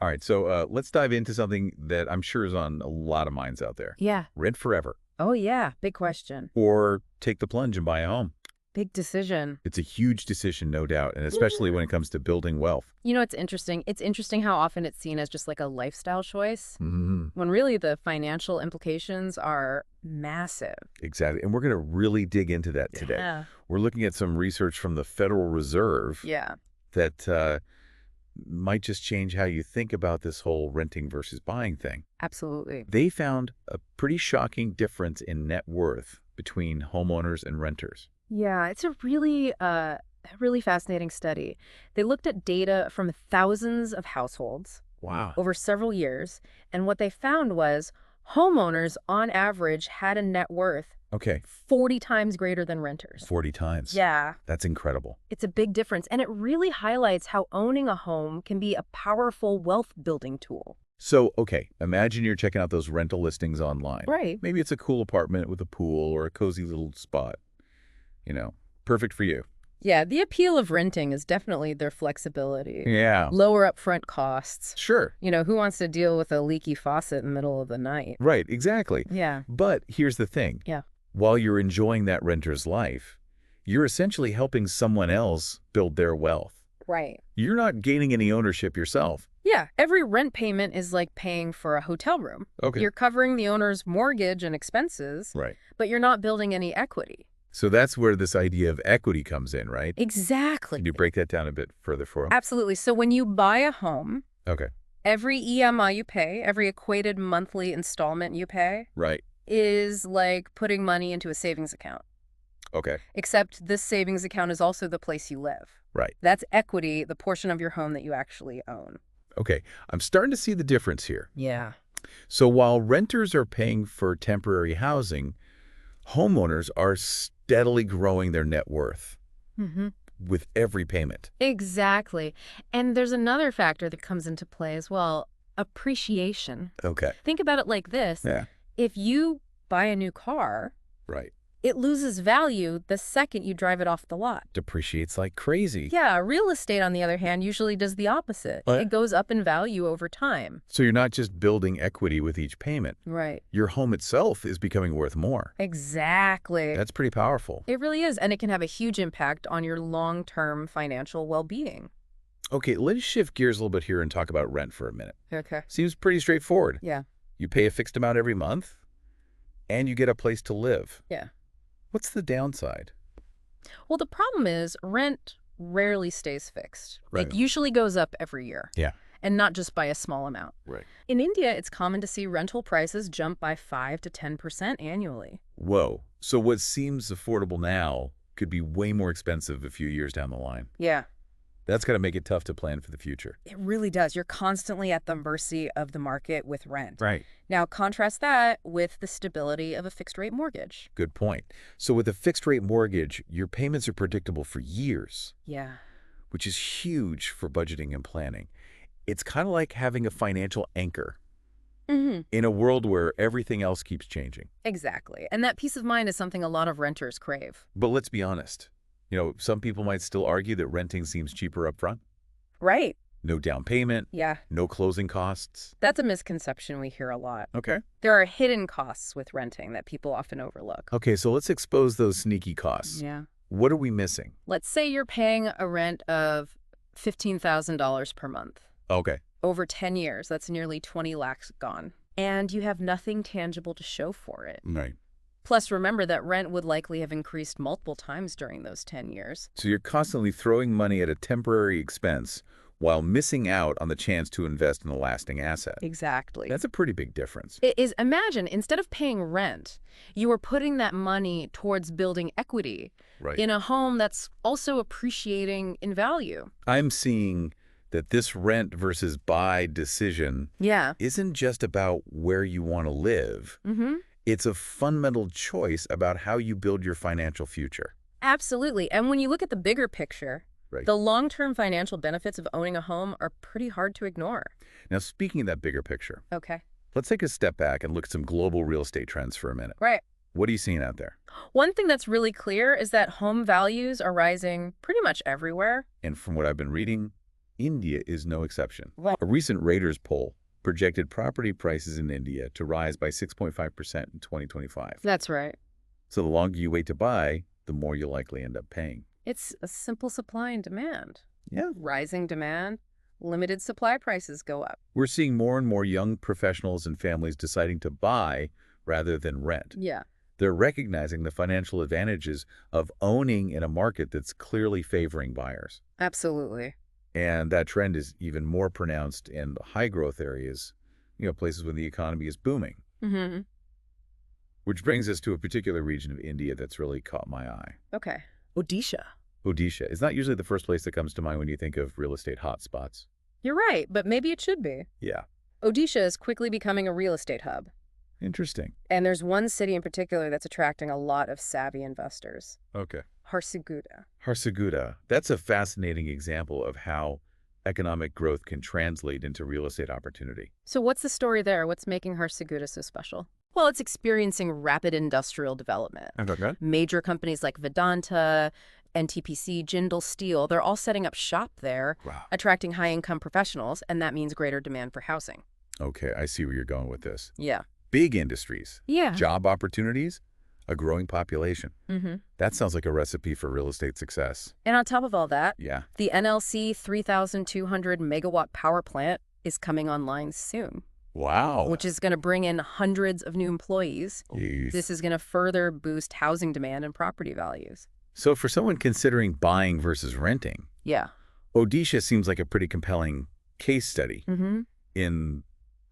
All right, so let's dive into something that I'm sure is on a lot of minds out there. Yeah. Rent forever, Oh, yeah. Big question. or take the plunge and buy a home. Big decision. It's a huge decision, no doubt, and especially when it comes to building wealth. You know, it's interesting. It's interesting how often it's seen as just like a lifestyle choice, Hmm. when really the financial implications are massive. Exactly, and we're going to really dig into that today. Yeah. We're looking at some research from the Federal Reserve Yeah. that might just change how you think about this whole renting versus buying thing. Absolutely. They found a pretty shocking difference in net worth between homeowners and renters. Yeah, it's a really fascinating study. They looked at data from thousands of households Wow. over several years, and what they found was homeowners on average had a net worth Okay, 40 times greater than renters. 40 times. Yeah, That's incredible. it's a big difference, and it really highlights how owning a home can be a powerful wealth-building tool. So, okay, imagine you're checking out those rental listings online. Right. Maybe it's a cool apartment with a pool or a cozy little spot. Perfect for you. Yeah, the appeal of renting is definitely their flexibility. Yeah. Lower upfront costs. Sure. Who wants to deal with a leaky faucet in the middle of the night? Right, exactly. Yeah. But here's the thing. Yeah. While you're enjoying that renter's life, you're essentially helping someone else build their wealth. Right. You're not gaining any ownership yourself. Yeah, every rent payment is like paying for a hotel room. Okay. You're covering the owner's mortgage and expenses, Right. but you're not building any equity. So that's where this idea of equity comes in, right? Exactly. Can you break that down a bit further for them? Absolutely. So when you buy a home, Okay. every EMI you pay, every equated monthly installment you pay, Right. is like putting money into a savings account. Okay. Except this savings account is also the place you live. Right. That's equity, the portion of your home that you actually own. Okay. I'm starting to see the difference here. Yeah. So while renters are paying for temporary housing, homeowners are steadily growing their net worth Mm-hmm. with every payment. Exactly. And there's another factor that comes into play as well, appreciation. Okay. Think about it like this. Yeah. If you buy a new car, Right. it loses value the second you drive it off the lot. Depreciates like crazy. Yeah, real estate, on the other hand, usually does the opposite. Oh, yeah? It goes up in value over time. So you're not just building equity with each payment. Right. Your home itself is becoming worth more. Exactly. That's pretty powerful. It really is, and it can have a huge impact on your long-term financial well-being. Okay, let's shift gears a little bit here and talk about rent for a minute. Okay. Seems pretty straightforward. Yeah. You pay a fixed amount every month, and you get a place to live. Yeah. What's the downside? Well, the problem is rent rarely stays fixed. Right. It usually goes up every year. Yeah. And not just by a small amount. Right. In India, it's common to see rental prices jump by 5 to 10% annually. Whoa. So what seems affordable now could be way more expensive a few years down the line. Yeah. That's got to make it tough to plan for the future. It really does. You're constantly at the mercy of the market with rent. Right. Now, contrast that with the stability of a fixed-rate mortgage. Good point. So with a fixed-rate mortgage, your payments are predictable for years, Yeah. which is huge for budgeting and planning. It's kind of like having a financial anchor Mm-hmm. in a world where everything else keeps changing. Exactly. And that peace of mind is something a lot of renters crave. But let's be honest. Some people might still argue that renting seems cheaper up front. Right. No down payment, Yeah. no closing costs. That's a misconception we hear a lot. Okay. There are hidden costs with renting that people often overlook. Okay, so let's expose those sneaky costs. Yeah. What are we missing? Let's say you're paying a rent of $15,000 per month. Okay. Over 10 years, that's nearly 20 lakhs gone. And you have nothing tangible to show for it. Right. Plus, remember that rent would likely have increased multiple times during those 10 years. So you're constantly throwing money at a temporary expense while missing out on the chance to invest in a lasting asset. Exactly. That's a pretty big difference. It is, imagine, instead of paying rent, you are putting that money towards building equity Right. in a home that's also appreciating in value. I'm seeing that this rent versus buy decision Yeah. isn't just about where you want to live. Mm-hmm. It's a fundamental choice about how you build your financial future. Absolutely. And when you look at the bigger picture, Right. the long-term financial benefits of owning a home are pretty hard to ignore. Now, speaking of that bigger picture, Okay. let's take a step back and look at some global real estate trends for a minute. Right. What are you seeing out there? One thing that's really clear is that home values are rising pretty much everywhere. And from what I've been reading, India is no exception. Right. A recent Reuters poll projected property prices in India to rise by 6.5% in 2025. That's right. So the longer you wait to buy, the more you'll likely end up paying. It's a simple supply and demand. Yeah. Rising demand, limited supply, prices go up. We're seeing more and more young professionals and families deciding to buy rather than rent. Yeah, They're recognizing the financial advantages of owning in a market that's clearly favoring buyers. absolutely. And that trend is even more pronounced in the high-growth areas, places where the economy is booming. Mm-hmm. Which brings us to a particular region of India that's really caught my eye. Okay. Odisha. Odisha is not usually the first place that comes to mind when you think of real estate hotspots. You're right, but maybe it should be. Yeah. Odisha is quickly becoming a real estate hub. Interesting. And there's one city in particular that's attracting a lot of savvy investors. Okay. Jharsuguda. Jharsuguda. That's a fascinating example of how economic growth can translate into real estate opportunity. So what's the story there? What's making Jharsuguda so special? Well, it's experiencing rapid industrial development. Okay. Major companies like Vedanta, NTPC, Jindal Steel, they're all setting up shop there, Wow. attracting high-income professionals, and that means greater demand for housing. Okay, I see where you're going with this. Yeah. Big industries, Yeah. job opportunities, a growing population. Mm-hmm. That sounds like a recipe for real estate success. And on top of all that, Yeah. the NLC 3,200 megawatt power plant is coming online soon, Wow. which is going to bring in hundreds of new employees. Jeez. This is going to further boost housing demand and property values. So for someone considering buying versus renting, Yeah. Odisha seems like a pretty compelling case study Mm-hmm. in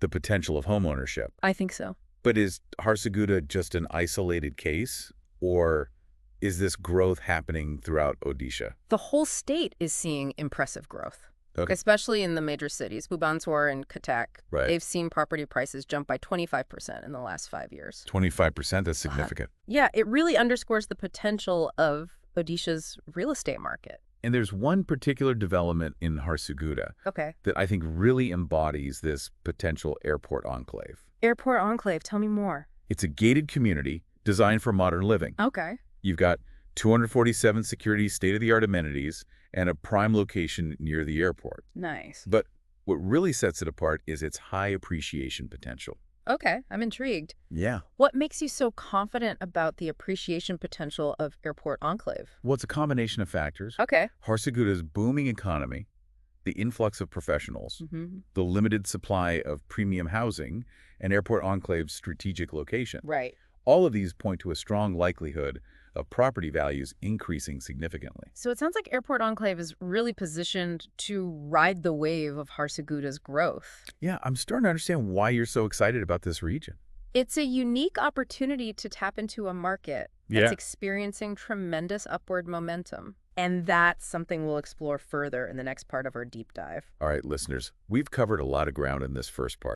the potential of homeownership. I think so. But is Jharsuguda just an isolated case, or is this growth happening throughout Odisha? The whole state is seeing impressive growth, Okay. especially in the major cities, Bhubaneswar and Cuttack. Right. They've seen property prices jump by 25% in the last 5 years. 25%, that's significant. Yeah, it really underscores the potential of Odisha's real estate market. And there's one particular development in Jharsuguda Okay. that I think really embodies this potential airport enclave. Airport Enclave, tell me more. It's a gated community designed for modern living. Okay. You've got 247 security state-of-the-art amenities and a prime location near the airport. Nice. But what really sets it apart is its high appreciation potential. Okay, I'm intrigued. Yeah. What makes you so confident about the appreciation potential of Airport Enclave? Well, it's a combination of factors. Okay. Jharsuguda's booming economy, the influx of professionals, Mm-hmm. the limited supply of premium housing, and Airport Enclave's strategic location. Right. All of these point to a strong likelihood of property values increasing significantly. So it sounds like Airport Enclave is really positioned to ride the wave of Jharsuguda's growth. Yeah, I'm starting to understand why you're so excited about this region. It's a unique opportunity to tap into a market that's experiencing tremendous upward momentum. And that's something we'll explore further in the next part of our deep dive. All right, listeners, we've covered a lot of ground in this first part.